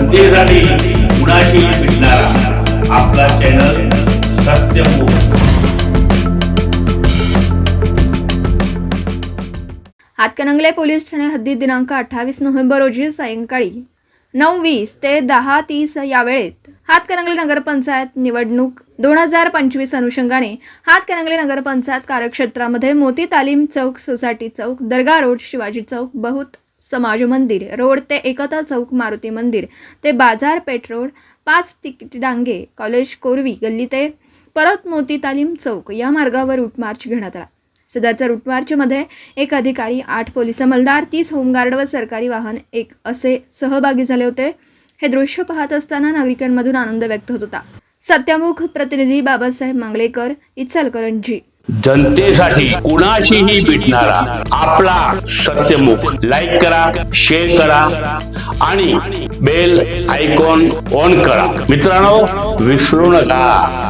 जनतेसाठी कुणाशी भेटणारा आपला चॅनल सत्यमुख। हातकणंगले पोलीस ठाणे हद्दीत दिनांक 28 नोव्हेंबर रोजी सायंकाळी 9:20 ते 10:30 या वेळेत हातकणंगले नगरपंचायत निवडणूक 2025 अनुषंगाने हातकणंगले नगरपंचायत कार्यक्षेत्रामध्ये मोती तालीम चौक, सोसायटी चौक, दर्गा रोड, शिवाजी चौक, बहुत समाज मंदिर रोड ते एकता चौक, मारुती मंदिर ते बाजारपेठ road, 5 ticket Dange, college Korvi गल्ली ते परत मोती तालीम चौक या मार्गावर रूट मार्च घेण्यात आला। सदरच्या रूट मार्चमध्ये 1 अधिकारी, 8 पोलीस अंमलदार, 30 होमगार्ड व सरकारी वाहन 1 असे सहभागी झाले होते। हे दृश्य पाहत असताना नागरिकांमधून आनंद व्यक्त होत होता। सत्यमुख प्रतिनिधी बाबासाहेब मांगलेकर, इचलकरंजी। जनतेसाठी कुणाशीही भेटणारा आपला सत्यमुख। लाईक करा, शेअर करा आणि बेल आयकॉन ऑन करा। मित्रांनो, विसरू नका।